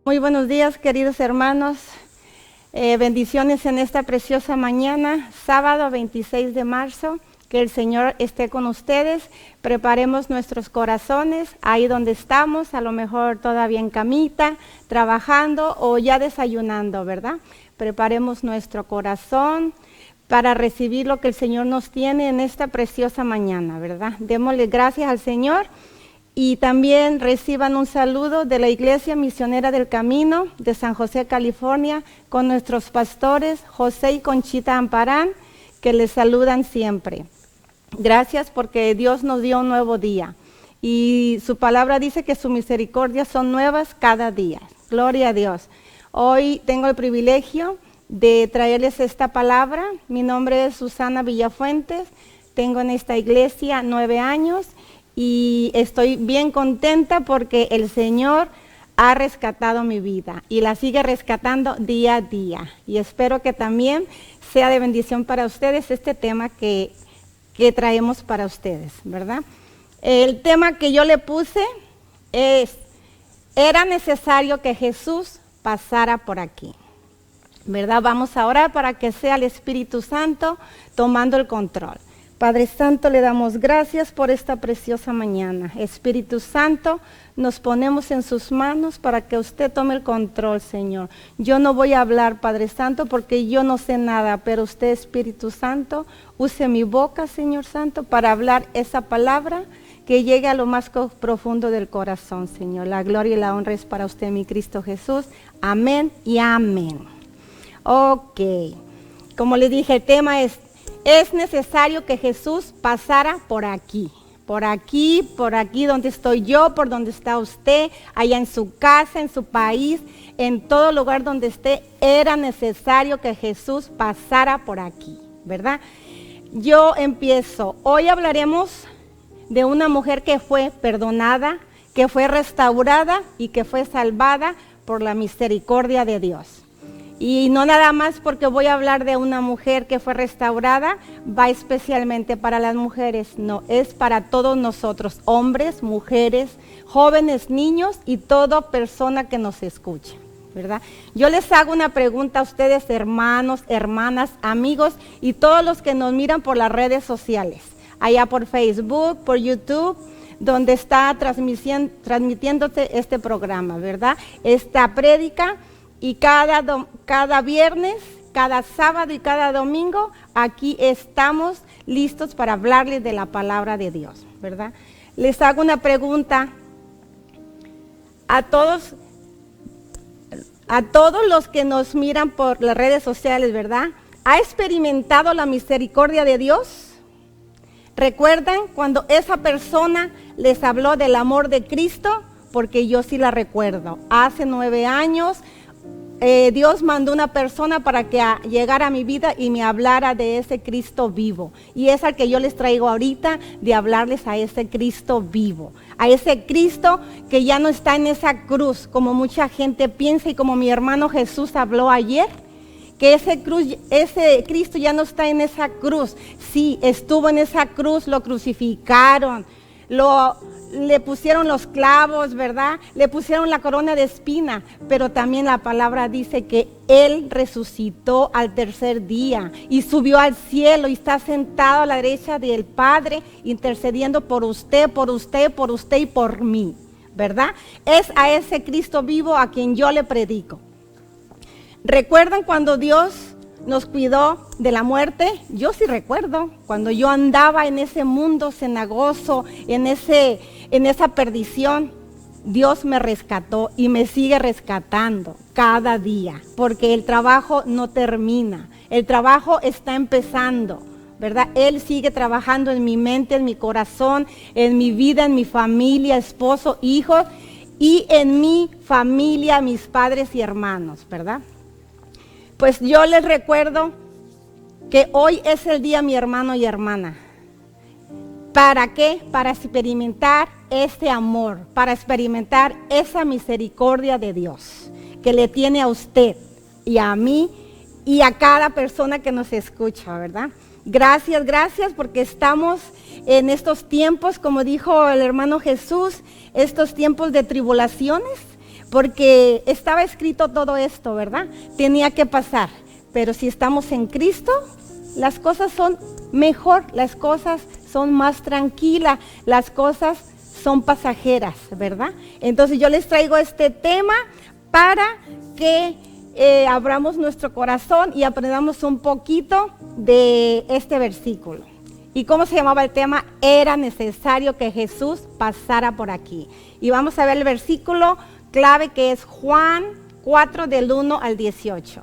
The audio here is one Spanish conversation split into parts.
Muy buenos días, queridos hermanos. Bendiciones en esta preciosa mañana, sábado 26 de marzo. Que el Señor esté con ustedes. Preparemos nuestros corazones ahí donde estamos, a lo mejor todavía en camita, trabajando o ya desayunando, ¿verdad? Preparemos nuestro corazón para recibir lo que el Señor nos tiene en esta preciosa mañana, ¿verdad? Démosle gracias al Señor. Y también reciban un saludo de la Iglesia Misionera del Camino de San José, California, con nuestros pastores José y Conchita Amparán, que les saludan siempre. Gracias porque Dios nos dio un nuevo día. Y su palabra dice que sus misericordias son nuevas cada día. Gloria a Dios. Hoy tengo el privilegio de traerles esta palabra. Mi nombre es Susana Villafuentes. Tengo en esta iglesia 9 años. Y estoy bien contenta porque el Señor ha rescatado mi vida y la sigue rescatando día a día. Y espero que también sea de bendición para ustedes este tema que traemos para ustedes, ¿verdad? El tema que yo le puse es, era necesario que Jesús pasara por aquí, ¿verdad? Vamos a orar para que sea el Espíritu Santo tomando el control. Padre Santo, le damos gracias por esta preciosa mañana. Espíritu Santo, nos ponemos en sus manos para que usted tome el control, Señor. Yo no voy a hablar, Padre Santo, porque yo no sé nada, pero usted, Espíritu Santo, use mi boca, Señor Santo, para hablar esa palabra que llegue a lo más profundo del corazón, Señor. La gloria y la honra es para usted, mi Cristo Jesús. Amén y amén. Ok, como le dije, el tema es necesario que Jesús pasara por aquí donde estoy yo, por donde está usted, allá en su casa, en su país, en todo lugar donde esté, era necesario que Jesús pasara por aquí, ¿verdad? Yo empiezo. Hoy hablaremos de una mujer que fue perdonada, que fue restaurada y que fue salvada por la misericordia de Dios. Y no nada más porque voy a hablar de una mujer que fue restaurada, va especialmente para las mujeres, no, es para todos nosotros, hombres, mujeres, jóvenes, niños y toda persona que nos escuche, ¿verdad? Yo les hago una pregunta a ustedes, hermanos, hermanas, amigos y todos los que nos miran por las redes sociales, allá por Facebook, por YouTube, donde está transmitiéndose este programa, ¿verdad? Esta prédica. Y cada viernes, cada sábado y cada domingo, aquí estamos listos para hablarles de la palabra de Dios, ¿verdad? Les hago una pregunta a todos los que nos miran por las redes sociales, ¿verdad? ¿Ha experimentado la misericordia de Dios? ¿Recuerdan cuando esa persona les habló del amor de Cristo? Porque yo sí la recuerdo. Hace 9 años... Dios mandó una persona para que llegara a mi vida y me hablara de ese Cristo vivo. Y es al que yo les traigo ahorita, de hablarles a ese Cristo vivo. A ese Cristo que ya no está en esa cruz, como mucha gente piensa y como mi hermano Jesús habló ayer. Que ese Cristo ya no está en esa cruz. Sí, estuvo en esa cruz, lo crucificaron, le pusieron los clavos, ¿verdad? Le pusieron la corona de espina, pero también la palabra dice que Él resucitó al tercer día y subió al cielo y está sentado a la derecha del Padre, intercediendo por usted y por mí, ¿verdad? Es a ese Cristo vivo a quien yo le predico. ¿Recuerdan cuando Dios nos cuidó de la muerte? Yo sí recuerdo, cuando yo andaba en ese mundo cenagoso, en esa perdición, Dios me rescató y me sigue rescatando cada día, porque el trabajo no termina, el trabajo está empezando, ¿verdad? Él sigue trabajando en mi mente, en mi corazón, en mi vida, en mi familia, esposo, hijos y en mi familia, mis padres y hermanos, ¿verdad? Pues yo les recuerdo que hoy es el día, mi hermano y hermana. ¿Para qué? Para experimentar este amor, para experimentar esa misericordia de Dios que le tiene a usted y a mí y a cada persona que nos escucha, ¿verdad? Gracias porque estamos en estos tiempos, como dijo el hermano Jesús, estos tiempos de tribulaciones, porque estaba escrito todo esto, ¿verdad? Tenía que pasar, pero si estamos en Cristo, las cosas son mejor, las cosas son más tranquilas, las cosas son pasajeras, ¿verdad? Entonces yo les traigo este tema para que abramos nuestro corazón y aprendamos un poquito de este versículo. ¿Y cómo se llamaba el tema? Era necesario que Jesús pasara por aquí. Y vamos a ver el versículo clave, que es Juan 4 del 1 al 18.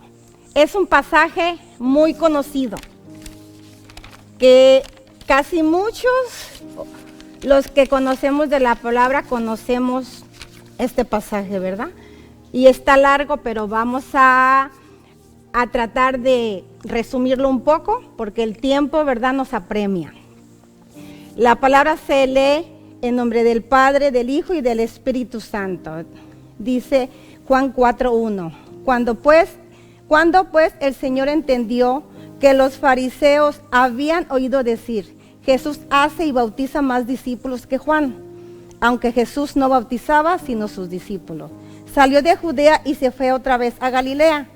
Es un pasaje muy conocido, que casi muchos, los que conocemos de la palabra, conocemos este pasaje, ¿verdad? Y está largo, pero vamos a tratar de resumirlo un poco, porque el tiempo, ¿verdad?, nos apremia. La palabra se lee en nombre del Padre, del Hijo y del Espíritu Santo. Dice Juan 4:1. Cuando pues el Señor entendió que los fariseos habían oído decir: Jesús hace y bautiza más discípulos que Juan, aunque Jesús no bautizaba sino sus discípulos, salió de Judea y se fue otra vez a Galilea,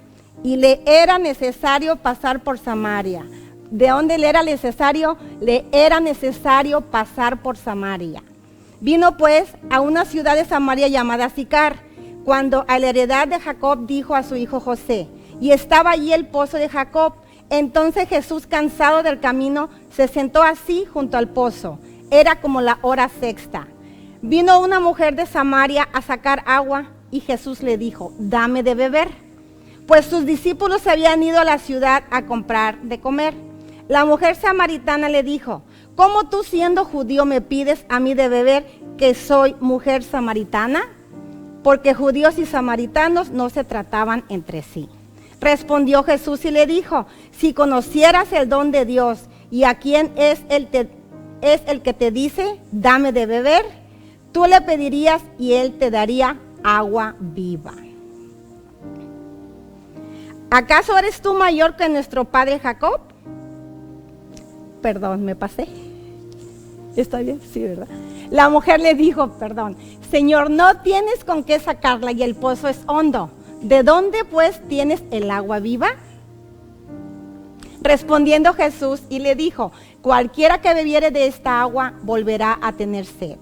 y le era necesario pasar por Samaria. ¿De dónde le era necesario? Le era necesario pasar por Samaria. Vino pues a una ciudad de Samaria llamada Sicar, cuando a la heredad de Jacob dijo a su hijo José, y estaba allí el pozo de Jacob. Entonces Jesús, cansado del camino, se sentó así junto al pozo. Era como la hora sexta. Vino una mujer de Samaria a sacar agua, y Jesús le dijo: dame de beber, pues sus discípulos se habían ido a la ciudad a comprar de comer. La mujer samaritana le dijo: ¿cómo tú, siendo judío, me pides a mí de beber, que soy mujer samaritana? Porque judíos y samaritanos no se trataban entre sí. Respondió Jesús y le dijo: si conocieras el don de Dios y a quién es el que te dice: dame de beber, tú le pedirías y él te daría agua viva. ¿Acaso eres tú mayor que nuestro padre Jacob? Perdón, me pasé. ¿Está bien? Sí, ¿verdad? La mujer le dijo: Señor, no tienes con qué sacarla y el pozo es hondo. ¿De dónde pues tienes el agua viva? Respondiendo Jesús y le dijo: cualquiera que bebiere de esta agua volverá a tener sed.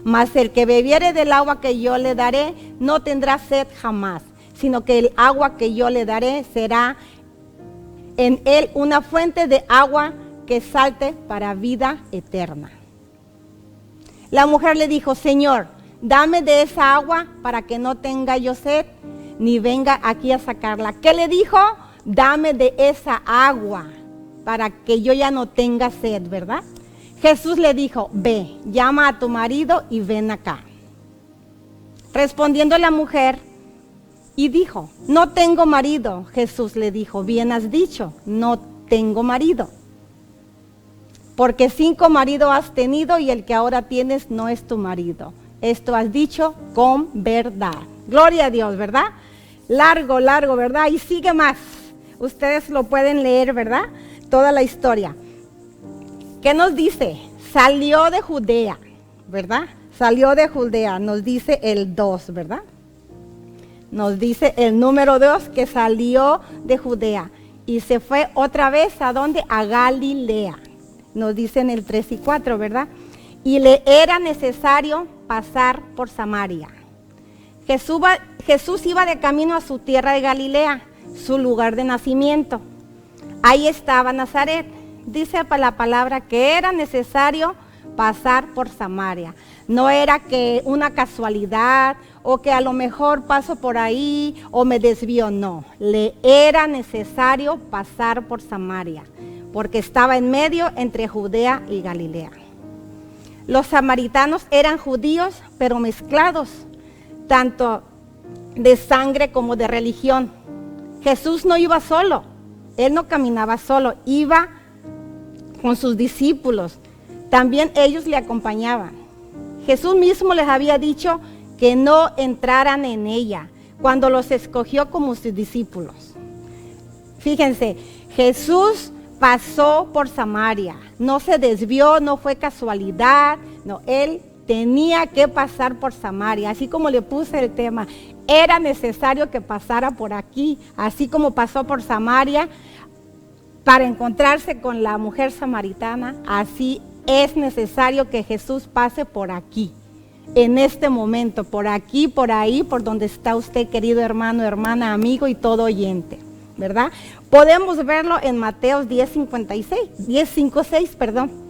Mas el que bebiere del agua que yo le daré no tendrá sed jamás, sino que el agua que yo le daré será en él una fuente de agua que salte para vida eterna. La mujer le dijo: Señor, dame de esa agua para que no tenga yo sed, ni venga aquí a sacarla. ¿Qué le dijo? Dame de esa agua para que yo ya no tenga sed, ¿verdad? Jesús le dijo: ve, llama a tu marido y ven acá. Respondiendo la mujer y dijo: no tengo marido. Jesús le dijo: bien has dicho, no tengo marido. Porque 5 maridos has tenido y el que ahora tienes no es tu marido. Esto has dicho con verdad. Gloria a Dios, ¿verdad? Largo, ¿verdad? Y sigue más. Ustedes lo pueden leer, ¿verdad? Toda la historia. ¿Qué nos dice? Salió de Judea, ¿verdad? Salió de Judea, nos dice el 2, ¿verdad? Nos dice el número 2 que salió de Judea y se fue otra vez, ¿a dónde? A Galilea. Nos dicen el 3 y 4, ¿verdad? Y le era necesario pasar por Samaria. Jesús iba de camino a su tierra de Galilea, su lugar de nacimiento. Ahí estaba Nazaret. Dice la palabra que era necesario pasar por Samaria. No era que una casualidad o que a lo mejor paso por ahí o me desvío, no. Le era necesario pasar por Samaria, porque estaba en medio entre Judea y Galilea. Los samaritanos eran judíos, pero mezclados, tanto de sangre como de religión. Jesús no iba solo, él no caminaba solo, iba con sus discípulos. También ellos le acompañaban. Jesús mismo les había dicho que no entraran en ella cuando los escogió como sus discípulos. Fíjense, Jesús pasó por Samaria, no se desvió, no fue casualidad, no, él tenía que pasar por Samaria, así como le puse el tema, era necesario que pasara por aquí, así como pasó por Samaria para encontrarse con la mujer samaritana, así es necesario que Jesús pase por aquí, en este momento, por aquí, por ahí, por donde está usted, querido hermano, hermana, amigo y todo oyente, ¿verdad? Podemos verlo en Mateo 10:5-6, perdón.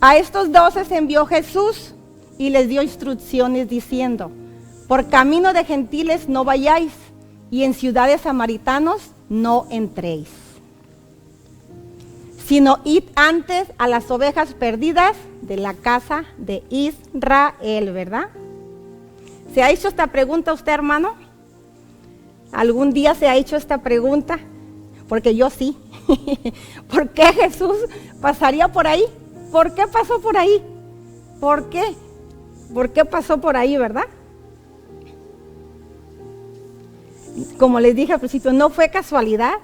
A estos 12 se envió Jesús y les dio instrucciones diciendo, por camino de gentiles no vayáis y en ciudades samaritanos no entréis, sino id antes a las ovejas perdidas de la casa de Israel, ¿verdad? ¿Se ha hecho esta pregunta usted, hermano? ¿Algún día se ha hecho esta pregunta? Porque yo sí. ¿Por qué Jesús pasaría por ahí? ¿Por qué pasó por ahí? ¿Por qué? ¿Por qué pasó por ahí, verdad? Como les dije al principio, no fue casualidad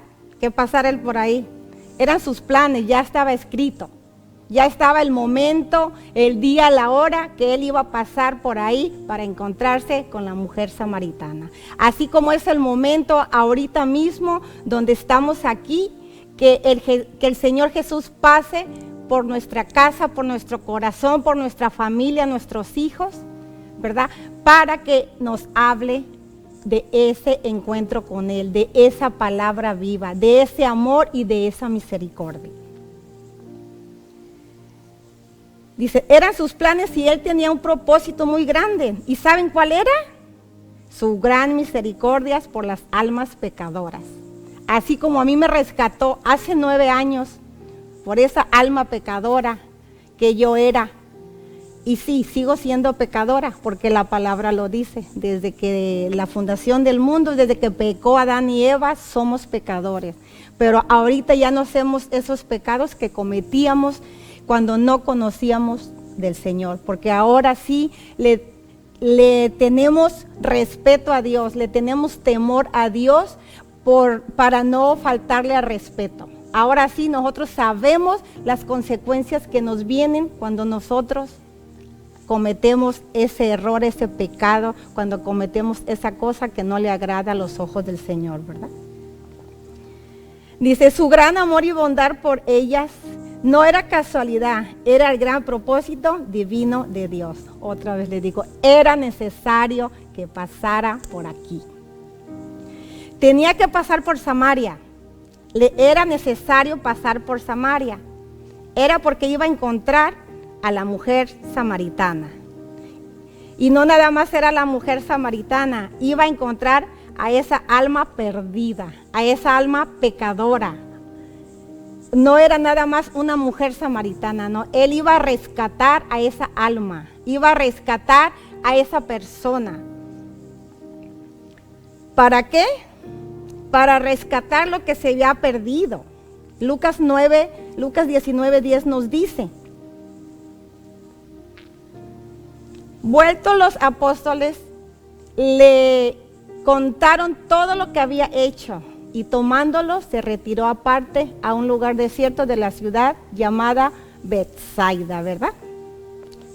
que pasara él por ahí. Eran sus planes, ya estaba escrito. Ya estaba el momento, el día, la hora que él iba a pasar por ahí para encontrarse con la mujer samaritana. Así como es el momento ahorita mismo donde estamos aquí, que el Señor Jesús pase por nuestra casa, por nuestro corazón, por nuestra familia, nuestros hijos, ¿verdad? Para que nos hable de ese encuentro con Él, de esa palabra viva, de ese amor y de esa misericordia. Dice, eran sus planes y Él tenía un propósito muy grande. ¿Y saben cuál era? Su gran misericordia por las almas pecadoras. Así como a mí me rescató hace 9 años por esa alma pecadora que yo era. Y sí, sigo siendo pecadora porque la palabra lo dice. Desde que la fundación del mundo, desde que pecó Adán y Eva, somos pecadores. Pero ahorita ya no hacemos esos pecados que cometíamos cuando no conocíamos del Señor. Porque ahora sí le tenemos respeto a Dios, le tenemos temor a Dios para no faltarle al respeto. Ahora sí nosotros sabemos las consecuencias que nos vienen cuando nosotros cometemos ese error, ese pecado, cuando cometemos esa cosa que no le agrada a los ojos del Señor, ¿verdad? Dice, su gran amor y bondad por ellas no era casualidad, era el gran propósito divino de Dios. Otra vez le digo, era necesario que pasara por aquí. Tenía que pasar por Samaria. Le era necesario pasar por Samaria. Era porque iba a encontrar a la mujer samaritana. Y no nada más era la mujer samaritana, iba a encontrar a esa alma perdida, a esa alma pecadora. No era nada más una mujer samaritana, no. Él iba a rescatar a esa alma, iba a rescatar a esa persona. ¿Para qué? Para rescatar lo que se había perdido. Lucas 19:10 nos dice, vueltos los apóstoles, le contaron todo lo que había hecho y tomándolo se retiró aparte a un lugar desierto de la ciudad llamada Betsaida, ¿verdad?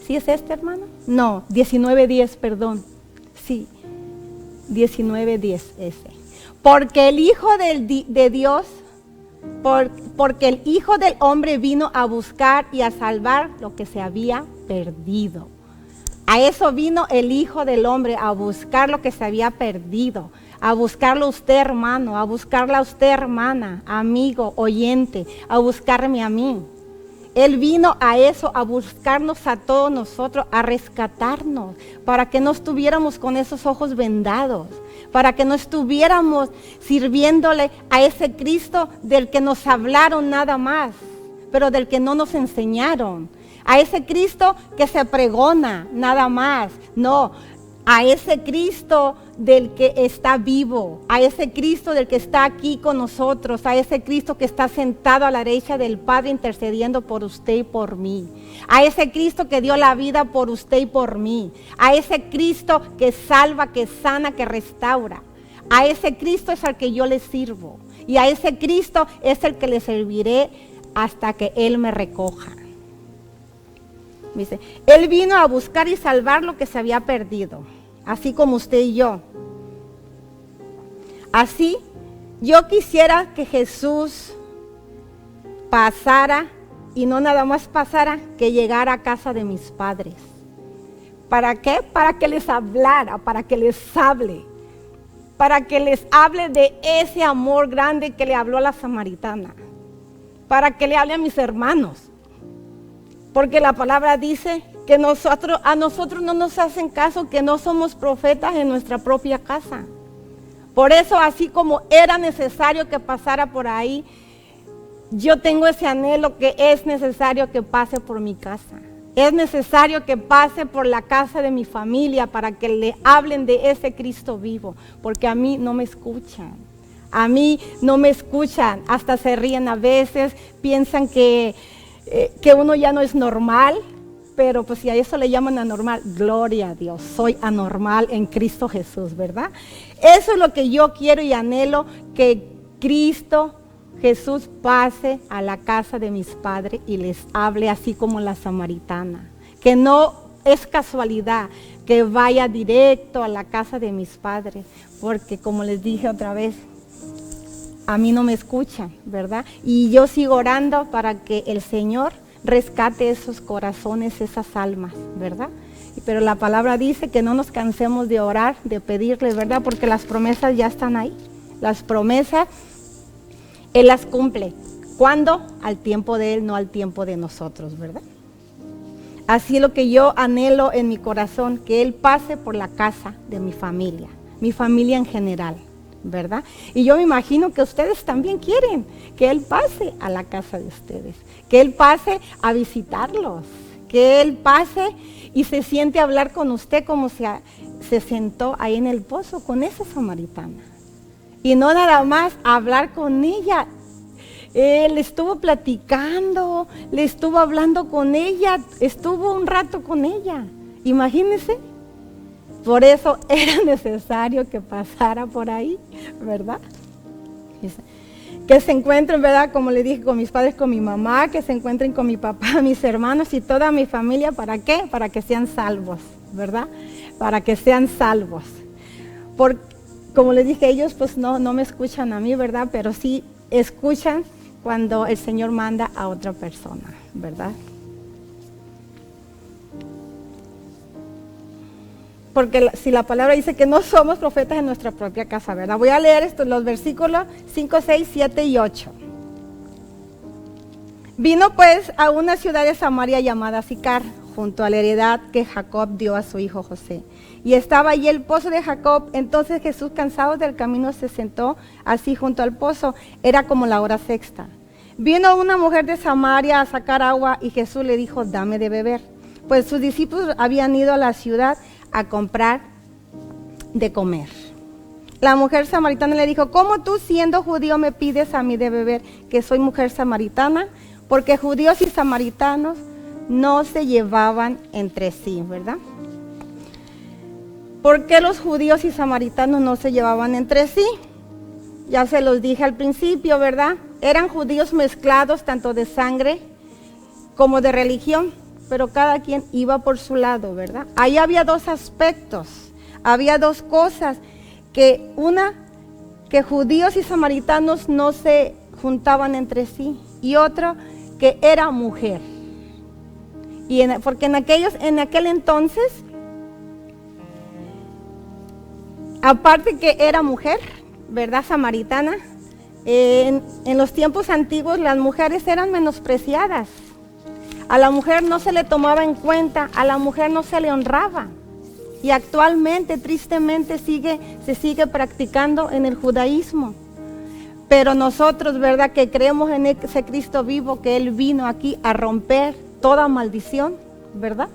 ¿Sí es este, hermano? No, 19:10, perdón. Sí, 19:10 ese. Porque el Hijo de Dios, porque el Hijo del Hombre vino a buscar y a salvar lo que se había perdido. A eso vino el Hijo del Hombre, a buscar lo que se había perdido, a buscarlo usted, hermano, a buscarla usted, hermana, amigo, oyente, a buscarme a mí. Él vino a eso, a buscarnos a todos nosotros, a rescatarnos, para que no estuviéramos con esos ojos vendados, para que no estuviéramos sirviéndole a ese Cristo del que nos hablaron nada más, pero del que no nos enseñaron. A ese Cristo que se pregona nada más, no, a ese Cristo del que está vivo, a ese Cristo del que está aquí con nosotros, a ese Cristo que está sentado a la derecha del Padre intercediendo por usted y por mí, a ese Cristo que dio la vida por usted y por mí, a ese Cristo que salva, que sana, que restaura, a ese Cristo es al que yo le sirvo y a ese Cristo es el que le serviré hasta que Él me recoja. Dice, Él vino a buscar y salvar lo que se había perdido, así como usted y yo. Así, yo quisiera que Jesús pasara, y no nada más pasara, que llegara a casa de mis padres. ¿Para qué? Para que les hablara, para que les hable de ese amor grande que le habló a la samaritana, para que le hable a mis hermanos, porque la palabra dice que a nosotros no nos hacen caso, que no somos profetas en nuestra propia casa. Por eso, así como era necesario que pasara por ahí, yo tengo ese anhelo que es necesario que pase por mi casa. Es necesario que pase por la casa de mi familia para que le hablen de ese Cristo vivo, porque a mí no me escuchan. A mí no me escuchan, hasta se ríen a veces, piensan que uno ya no es normal, pero pues si a eso le llaman anormal, gloria a Dios, soy anormal en Cristo Jesús, ¿verdad? Eso es lo que yo quiero y anhelo, que Cristo Jesús pase a la casa de mis padres y les hable así como la samaritana. Que no es casualidad que vaya directo a la casa de mis padres, porque como les dije otra vez, a mí no me escuchan, ¿verdad? Y yo sigo orando para que el Señor rescate esos corazones, esas almas, ¿verdad? Pero la palabra dice que no nos cansemos de orar, de pedirle, ¿verdad? Porque las promesas ya están ahí. Las promesas Él las cumple. ¿Cuándo? Al tiempo de Él, no al tiempo de nosotros, ¿verdad? Así es lo que yo anhelo en mi corazón, que Él pase por la casa de mi familia en general, ¿verdad? Y yo me imagino que ustedes también quieren que Él pase a la casa de ustedes, que Él pase a visitarlos, que Él pase y se siente a hablar con usted como se sentó ahí en el pozo con esa samaritana. Y no nada más hablar con ella, le estuvo platicando, le estuvo hablando con ella, estuvo un rato con ella. Imagínense, por eso era necesario que pasara por ahí, ¿verdad? Que se encuentren, ¿verdad? Como le dije, con mis padres, con mi mamá, que se encuentren con mi papá, mis hermanos y toda mi familia. ¿Para qué? Para que sean salvos, ¿verdad? Para que sean salvos. Como les dije, ellos pues no me escuchan a mí, ¿verdad? Pero sí escuchan cuando el Señor manda a otra persona, ¿verdad? Porque si la palabra dice que no somos profetas en nuestra propia casa, ¿verdad? Voy a leer los versículos 5, 6, 7 y 8. Vino pues a una ciudad de Samaria llamada Sicar, junto a la heredad que Jacob dio a su hijo José. Y estaba allí el pozo de Jacob. Entonces Jesús, cansado del camino, se sentó así junto al pozo. Era como la hora sexta. Vino una mujer de Samaria a sacar agua y Jesús le dijo, dame de beber. Pues sus discípulos habían ido a la ciudad a comprar de comer. La mujer samaritana le dijo, ¿cómo tú siendo judío me pides a mí de beber, que soy mujer samaritana? Porque judíos y samaritanos no se llevaban entre sí, ¿verdad? ¿Por qué los judíos y samaritanos no se llevaban entre sí? Ya se los dije al principio, ¿verdad? Eran judíos mezclados tanto de sangre como de religión, pero cada quien iba por su lado, ¿verdad? Ahí había dos aspectos, había dos cosas, que judíos y samaritanos no se juntaban entre sí, y otro, que era mujer. Porque en aquel entonces, aparte que era mujer, ¿verdad? Samaritana, en los tiempos antiguos las mujeres eran menospreciadas. A la mujer no se le tomaba en cuenta, a la mujer no se le honraba. Y actualmente, tristemente, se sigue practicando en el judaísmo. Pero nosotros, ¿verdad? Que creemos en ese Cristo vivo, que Él vino aquí a romper toda maldición, ¿verdad?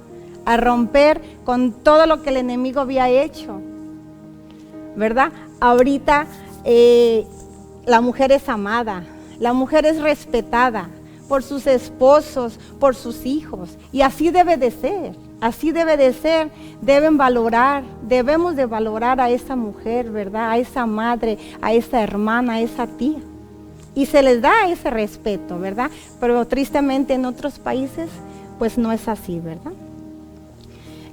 A romper con todo lo que el enemigo había hecho, ¿verdad? Ahorita la mujer es amada, la mujer es respetada por sus esposos, por sus hijos, y así debe de ser, debemos de valorar a esa mujer, ¿verdad? A esa madre, a esa hermana, a esa tía, Y se les da ese respeto, ¿verdad? Pero tristemente en otros países, pues no es así, ¿verdad?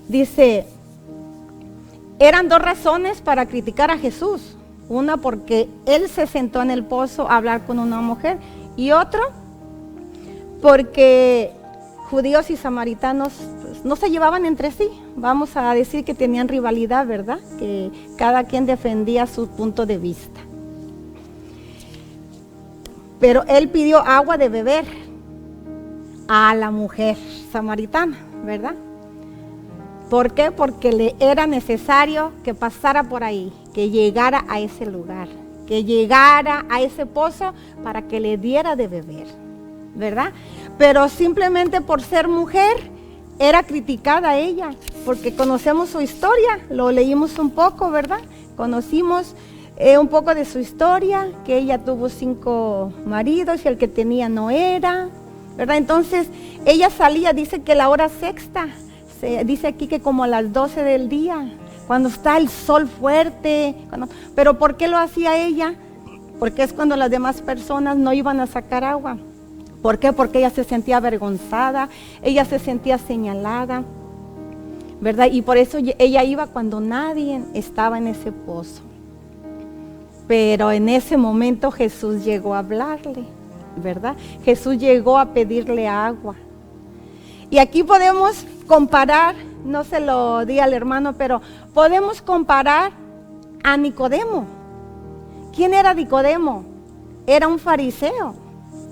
Dice, eran 2 razones para criticar a Jesús. Una, porque él se sentó en el pozo a hablar con una mujer. Y otro, porque judíos y samaritanos pues, no se llevaban entre sí. Vamos a decir que tenían rivalidad, ¿verdad? Que cada quien defendía su punto de vista. Pero él pidió agua de beber a la mujer samaritana, ¿verdad? ¿Por qué? Porque le era necesario que pasara por ahí, que llegara a ese lugar, que llegara a ese pozo para que le diera de beber, ¿verdad? Pero simplemente por ser mujer era criticada ella, porque conocemos su historia, lo leímos un poco, ¿verdad? Conocimos un poco de su historia, que ella tuvo 5 maridos y el que tenía no era, ¿verdad? Entonces ella salía, dice que la hora sexta, dice aquí que como a las 12 del día, cuando está el sol fuerte, pero ¿por qué lo hacía ella? Porque es cuando las demás personas no iban a sacar agua. ¿Por qué? Porque ella se sentía avergonzada, ella se sentía señalada, ¿verdad? Y por eso ella iba cuando nadie estaba en ese pozo. Pero en ese momento Jesús llegó a hablarle, ¿verdad? Jesús llegó a pedirle agua. Y aquí podemos comparar, no se lo di al hermano, pero podemos comparar a Nicodemo. ¿Quién era Nicodemo? Era un fariseo,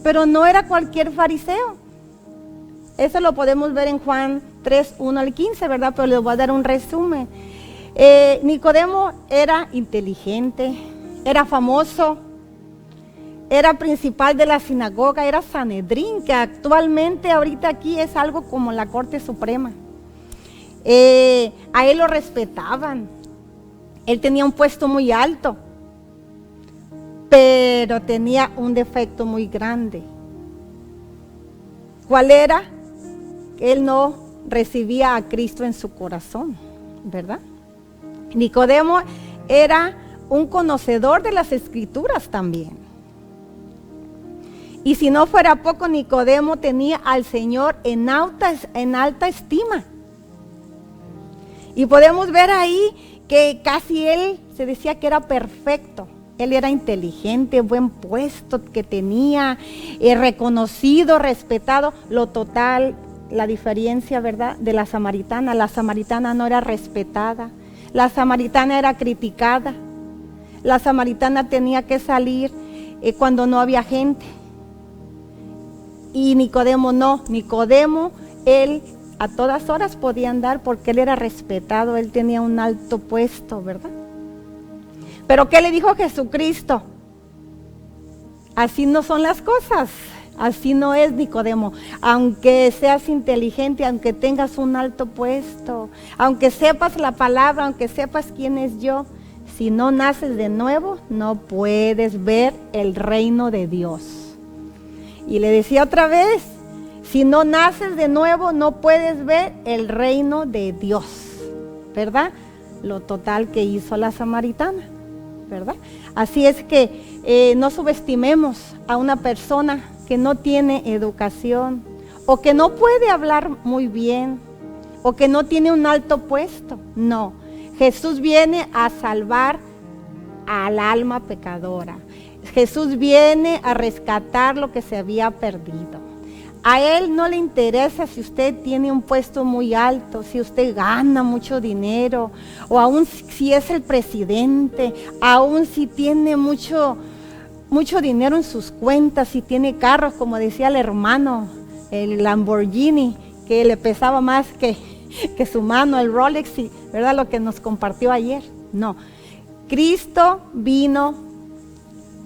pero no era cualquier fariseo. Eso lo podemos ver en Juan 3, 1 al 15, ¿verdad? Pero les voy a dar un resumen. Nicodemo era inteligente, era famoso, era principal de la sinagoga, era Sanedrín, que actualmente ahorita aquí es algo como la Corte Suprema. A él lo respetaban, él tenía un puesto muy alto, pero tenía un defecto muy grande. ¿Cuál era? Él no recibía a Cristo en su corazón, ¿verdad? Nicodemo era un conocedor de las Escrituras también. Y si no fuera poco, Nicodemo tenía al Señor en alta estima. Y podemos ver ahí que casi él se decía que era perfecto. Él era inteligente, buen puesto que tenía, reconocido, respetado. Lo total, la diferencia, ¿verdad?, de la samaritana. La samaritana no era respetada. La samaritana era criticada. La samaritana tenía que salir cuando no había gente. Y Nicodemo no. Nicodemo, él a todas horas podía andar porque él era respetado, él tenía un alto puesto, ¿verdad? Pero ¿qué le dijo Jesucristo? Así no son las cosas, así no es, Nicodemo. Aunque seas inteligente, aunque tengas un alto puesto, aunque sepas la palabra, aunque sepas quién es yo, si no naces de nuevo, no puedes ver el reino de Dios. Y le decía otra vez, si no naces de nuevo, no puedes ver el reino de Dios, ¿verdad? Lo total que hizo la samaritana, ¿verdad? Así es que no subestimemos a una persona que no tiene educación, o que no puede hablar muy bien, o que no tiene un alto puesto. No, Jesús viene a salvar al alma pecadora. Jesús viene a rescatar lo que se había perdido. A Él no le interesa si usted tiene un puesto muy alto, si usted gana mucho dinero, o aún si es el presidente, aún si tiene mucho dinero en sus cuentas, si tiene carros, como decía el hermano, el Lamborghini, que le pesaba más que su mano, el Rolex, ¿verdad? Lo que nos compartió ayer. No, Cristo vino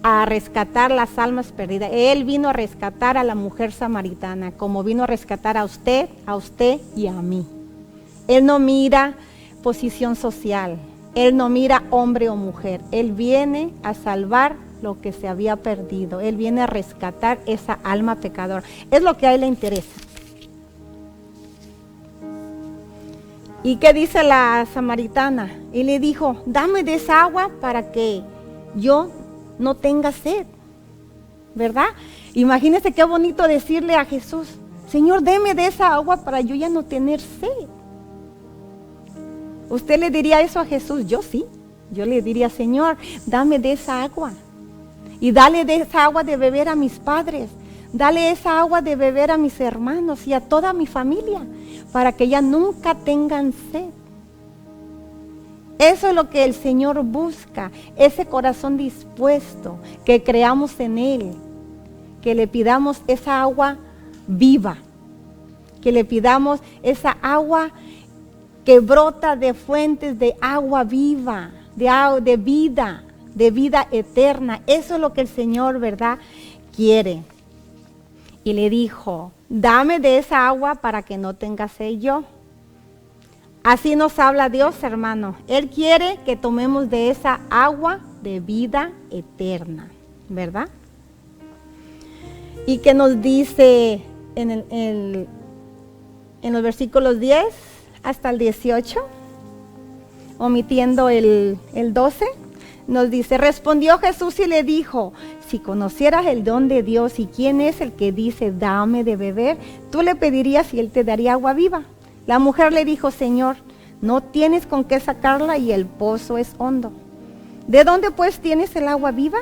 a rescatar las almas perdidas. Él vino a rescatar a la mujer samaritana, como vino a rescatar a usted y a mí. Él no mira posición social, Él no mira hombre o mujer. Él viene a salvar lo que se había perdido. Él viene a rescatar esa alma pecadora. Es lo que a Él le interesa. ¿Y qué dice la samaritana? Y le dijo, dame de esa agua para que yo no tenga sed. ¿verdad? Imagínense qué bonito decirle a Jesús, Señor, deme de esa agua para yo ya no tener sed. ¿Usted le diría eso a Jesús? Yo sí. Yo le diría, Señor, dame de esa agua. Y dale de esa agua de beber a mis padres. Dale esa agua de beber a mis hermanos y a toda mi familia, para que ya nunca tengan sed. Eso es lo que el Señor busca, ese corazón dispuesto, que creamos en Él, que le pidamos esa agua viva, que le pidamos esa agua que brota de fuentes de agua viva, de vida eterna. Eso es lo que el Señor, ¿verdad?, quiere. Y le dijo, dame de esa agua para que no tenga sed yo. Así nos habla Dios, hermano. Él quiere que tomemos de esa agua de vida eterna, ¿verdad? Y que nos dice en los versículos 10 hasta el 18, omitiendo el 12, nos dice, respondió Jesús y le dijo, si conocieras el don de Dios y quién es el que dice, dame de beber, tú le pedirías y él te daría agua viva. La mujer le dijo, Señor, no tienes con qué sacarla y el pozo es hondo. ¿De dónde pues tienes el agua viva?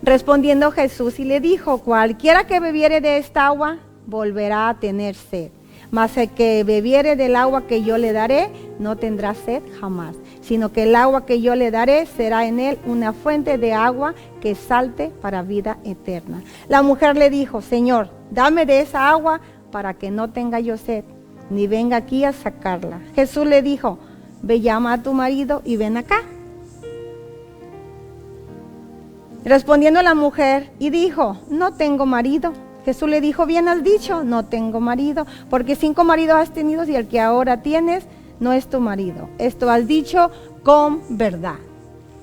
Respondiendo Jesús y le dijo, cualquiera que bebiere de esta agua volverá a tener sed. Mas el que bebiere del agua que yo le daré no tendrá sed jamás, sino que el agua que yo le daré será en él una fuente de agua que salte para vida eterna. La mujer le dijo, Señor, dame de esa agua para que no tenga yo sed, ni venga aquí a sacarla. Jesús le dijo, ve, llama a tu marido y ven acá. Respondiendo la mujer y dijo, no tengo marido. Jesús le dijo, bien has dicho, no tengo marido, porque 5 maridos has tenido y el que ahora tienes no es tu marido. Esto has dicho con verdad,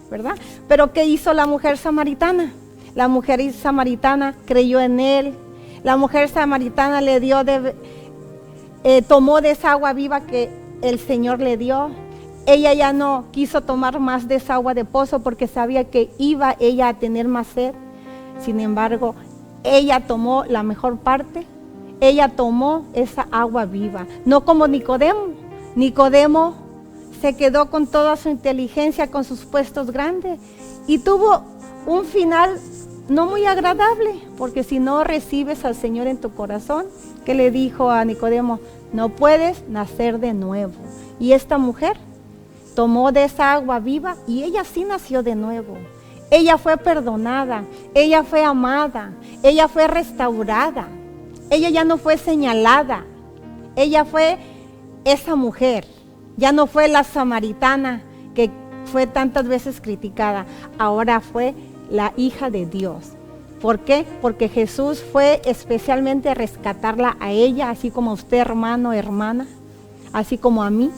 ¿verdad? Pero ¿qué hizo la mujer samaritana? La mujer samaritana creyó en él. La mujer samaritana le dio tomó de esa agua viva que el Señor le dio. Ella ya no quiso tomar más de esa agua de pozo porque sabía que iba ella a tener más sed. Sin embargo, ella tomó la mejor parte. Ella tomó esa agua viva. No como Nicodemo. Nicodemo se quedó con toda su inteligencia, con sus puestos grandes. Y tuvo un final no muy agradable. Porque si no recibes al Señor en tu corazón, ¿qué le dijo a Nicodemo? No puedes nacer de nuevo. Y esta mujer tomó de esa agua viva y ella sí nació de nuevo. Ella fue perdonada, ella fue amada, ella fue restaurada. Ella ya no fue señalada, ella fue esa mujer. Ya no fue la samaritana que fue tantas veces criticada, ahora fue la hija de Dios. ¿Por qué? Porque Jesús fue especialmente a rescatarla a ella, así como a usted, hermano, hermana, así como a mí.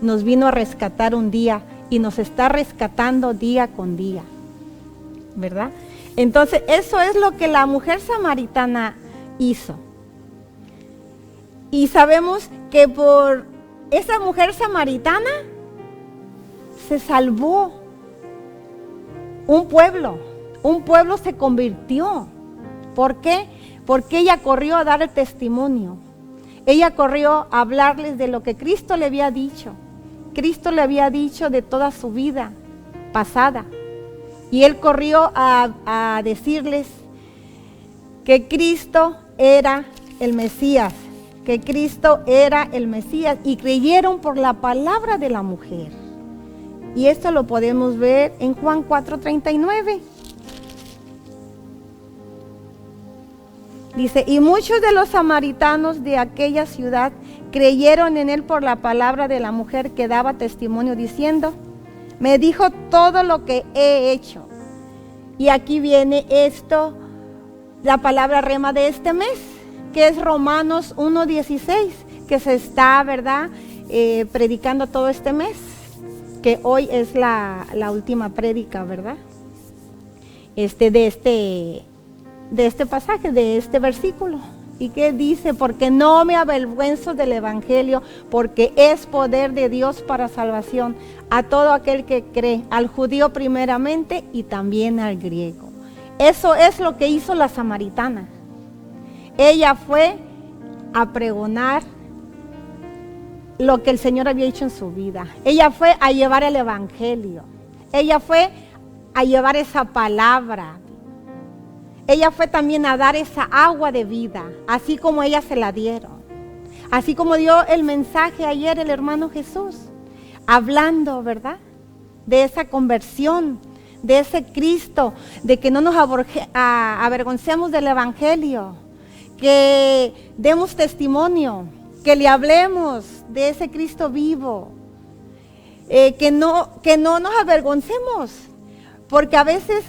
Nos vino a rescatar un día y nos está rescatando día con día, ¿verdad? Entonces, eso es lo que la mujer samaritana hizo. Y sabemos que por esa mujer samaritana se salvó un pueblo se convirtió. ¿Por qué? Porque ella corrió a dar el testimonio. Ella corrió a hablarles de lo que Cristo le había dicho. Cristo le había dicho de toda su vida pasada. Y él corrió a decirles que Cristo era el Mesías. Que Cristo era el Mesías. Y creyeron por la palabra de la mujer. Y esto lo podemos ver en Juan 4:39. Dice, y muchos de los samaritanos de aquella ciudad creyeron en él por la palabra de la mujer que daba testimonio diciendo, me dijo todo lo que he hecho. Y aquí viene esto, la palabra rema de este mes, que es Romanos 1:16, que se está, ¿verdad?, predicando todo este mes, que hoy es la última prédica, ¿verdad? De este pasaje, de este versículo. ¿Y qué dice? Porque no me avergüenzo del evangelio, porque es poder de Dios para salvación a todo aquel que cree, al judío primeramente y también al griego. Eso es lo que hizo la samaritana. Ella fue a pregonar lo que el Señor había hecho en su vida. Ella fue a llevar el evangelio. Ella fue a llevar esa palabra. Ella fue también a dar esa agua de vida, así como ella se la dieron. Así como dio el mensaje ayer el hermano Jesús, hablando, ¿verdad? De esa conversión, de ese Cristo, de que no nos avergoncemos del evangelio, que demos testimonio, que le hablemos de ese Cristo vivo, que no nos avergoncemos, porque a veces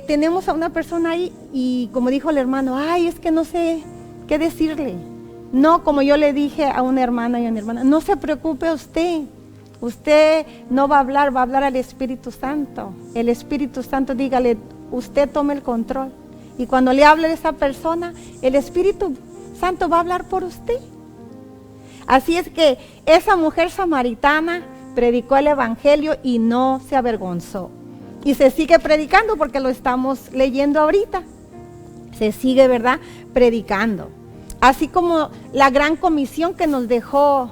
tenemos a una persona ahí y como dijo el hermano, ay, es que no sé qué decirle. No, como yo le dije a una hermana y a una hermana, no se preocupe usted no va a hablar al Espíritu Santo. El Espíritu Santo, dígale, usted tome el control. Y cuando le hable a esa persona, el Espíritu Santo va a hablar por usted. Así es que esa mujer samaritana predicó el evangelio y no se avergonzó. Y se sigue predicando porque lo estamos leyendo ahorita. Se sigue, ¿verdad?, predicando. Así como la gran comisión que nos dejó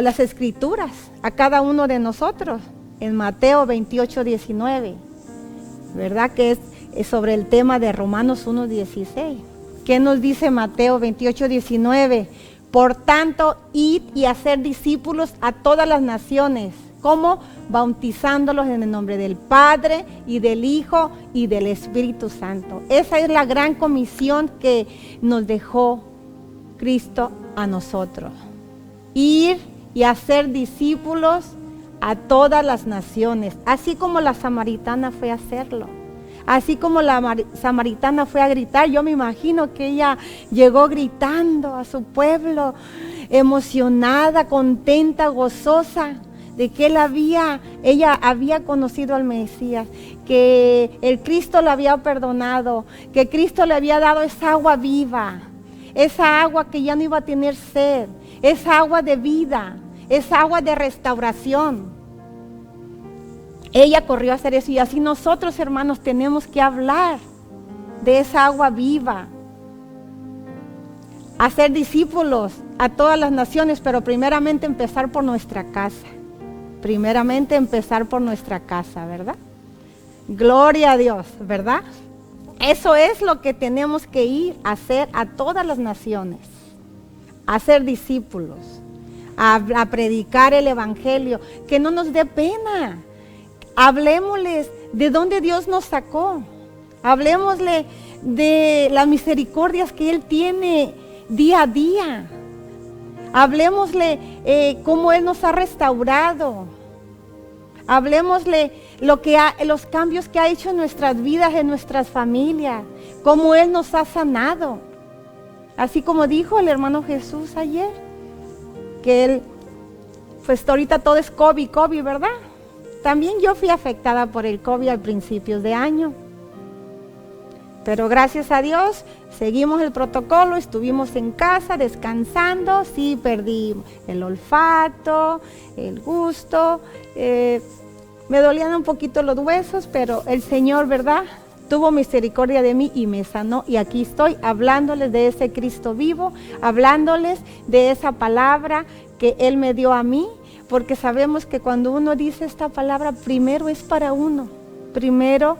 las escrituras a cada uno de nosotros en Mateo 28:19, ¿verdad? Que es sobre el tema de Romanos 1:16. ¿Qué nos dice Mateo 28:19? Por tanto, id y hacer discípulos a todas las naciones. ¿Cómo? Bautizándolos en el nombre del Padre y del Hijo y del Espíritu Santo. Esa es la gran comisión que nos dejó Cristo a nosotros. Ir y hacer discípulos a todas las naciones, así como la samaritana fue a hacerlo. Así como la samaritana fue a gritar, yo me imagino que ella llegó gritando a su pueblo, emocionada, contenta, gozosa, de que ella había conocido al Mesías, que el Cristo le había perdonado, que Cristo le había dado esa agua viva, esa agua que ya no iba a tener sed, esa agua de vida, esa agua de restauración. Ella corrió a hacer eso y así nosotros, hermanos, tenemos que hablar de esa agua viva. Hacer discípulos a todas las naciones, pero primeramente empezar por nuestra casa. Primeramente empezar por nuestra casa, ¿verdad? Gloria a Dios, ¿verdad? Eso es lo que tenemos que ir a hacer a todas las naciones. A ser discípulos, a predicar el evangelio, que no nos dé pena. Hablemosles de dónde Dios nos sacó. Hablemosle de las misericordias que Él tiene día a día. Hablemosle cómo Él nos ha restaurado. Hablemosle los cambios que ha hecho en nuestras vidas, en nuestras familias. Cómo Él nos ha sanado. Así como dijo el hermano Jesús ayer, que Él, pues ahorita todo es COVID, ¿verdad? También yo fui afectada por el COVID al principios de año. Pero gracias a Dios, seguimos el protocolo, estuvimos en casa descansando, sí perdí el olfato, el gusto, me dolían un poquito los huesos, pero el Señor, ¿verdad?, tuvo misericordia de mí y me sanó. Y aquí estoy hablándoles de ese Cristo vivo, hablándoles de esa palabra que Él me dio a mí, porque sabemos que cuando uno dice esta palabra, primero es para uno, primero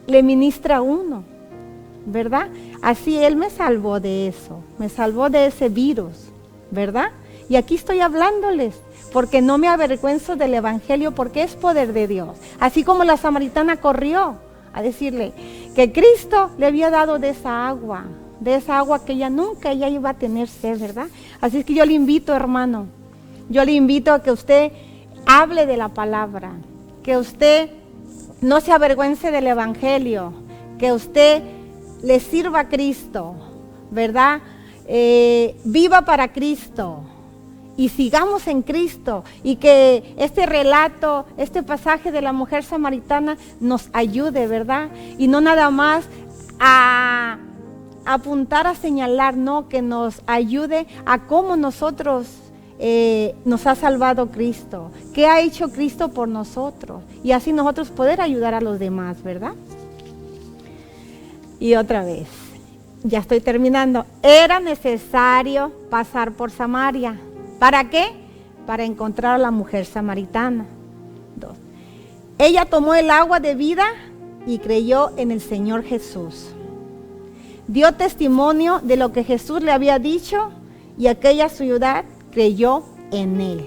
le ministra a uno, ¿verdad? Así Él me salvó de eso, me salvó de ese virus, ¿verdad? Y aquí estoy hablándoles, porque no me avergüenzo del evangelio, porque es poder de Dios. Así como la samaritana corrió a decirle que Cristo le había dado de esa agua que ella nunca iba a tener sed, ¿verdad? Así es que yo le invito, hermano, yo le invito a que usted hable de la palabra, que usted no se avergüence del evangelio, que usted le sirva a Cristo, ¿verdad? Viva para Cristo y sigamos en Cristo, y que este relato, este pasaje de la mujer samaritana nos ayude, ¿verdad? Y no nada más a apuntar, a señalar, no, que nos ayude a cómo nosotros nos ha salvado Cristo, qué ha hecho Cristo por nosotros, y así nosotros poder ayudar a los demás, ¿verdad? Y otra vez, ya estoy terminando. Era necesario pasar por Samaria. ¿Para qué? Para encontrar a la mujer samaritana. 2. Ella tomó el agua de vida y creyó en el Señor Jesús. Dio testimonio de lo que Jesús le había dicho y aquella ciudad creyó en él,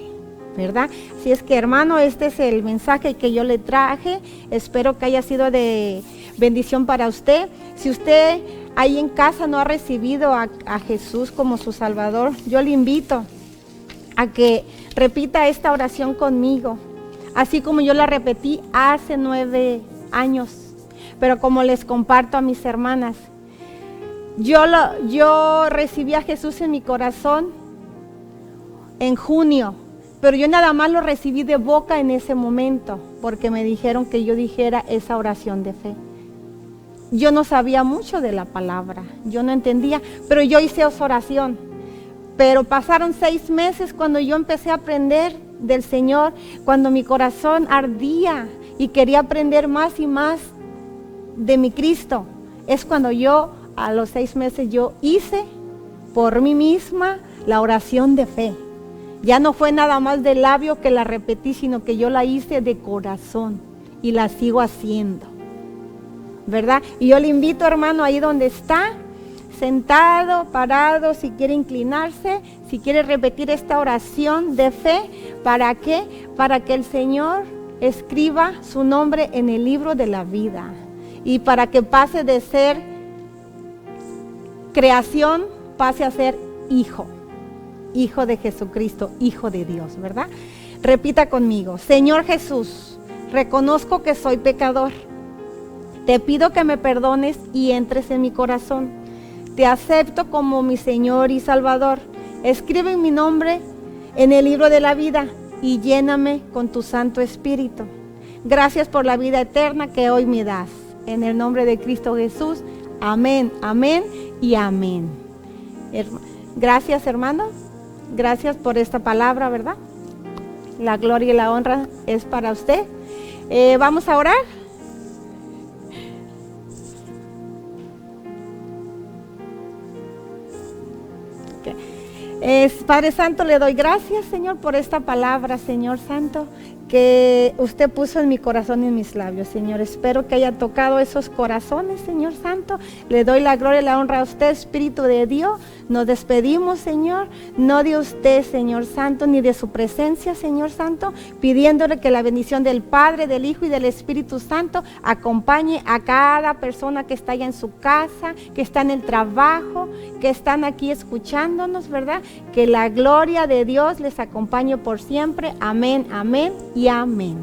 ¿verdad? Así es que, hermano, este es el mensaje que yo le traje. Espero que haya sido de bendición para usted. Si usted ahí en casa no ha recibido a Jesús como su Salvador, yo le invito a que repita esta oración conmigo, así como yo la repetí hace 9 años. Pero como les comparto a mis hermanas, yo recibí a Jesús en mi corazón en junio, pero yo nada más lo recibí de boca en ese momento, porque me dijeron que yo dijera esa oración de fe. Yo no sabía mucho de la palabra, yo no entendía, pero yo hice esa oración. Pero pasaron 6 meses cuando yo empecé a aprender del Señor, cuando mi corazón ardía y quería aprender más y más de mi Cristo. Es cuando yo, a los 6 meses, yo hice por mí misma la oración de fe. Ya no fue nada más de labio que la repetí, sino que yo la hice de corazón y la sigo haciendo, ¿verdad? Y yo le invito, hermano, ahí donde está, sentado, parado, si quiere inclinarse, si quiere repetir esta oración de fe. ¿Para qué? Para que el Señor escriba su nombre en el libro de la vida y para que pase de ser creación, pase a ser hijo de Jesucristo, hijo de Dios, ¿verdad? Repita conmigo: Señor Jesús, reconozco que soy pecador. Te pido que me perdones y entres en mi corazón. Te acepto como mi Señor y Salvador. Escribe mi nombre en el libro de la vida y lléname con tu Santo Espíritu. Gracias por la vida eterna que hoy me das. En el nombre de Cristo Jesús. Amén, amén y amén. Gracias, hermano. Gracias por esta palabra, ¿verdad? La gloria y la honra es para usted. Vamos a orar. Padre Santo, le doy gracias, Señor, por esta palabra, Señor Santo, que usted puso en mi corazón y en mis labios, Señor. Espero que haya tocado esos corazones, Señor Santo. Le doy la gloria y la honra a usted, Espíritu de Dios. Nos despedimos, Señor, no de usted, Señor Santo, ni de su presencia, Señor Santo, pidiéndole que la bendición del Padre, del Hijo y del Espíritu Santo acompañe a cada persona que está allá en su casa, que está en el trabajo, que están aquí escuchándonos, ¿verdad? Que la gloria de Dios les acompañe por siempre. Amén, amén y amén.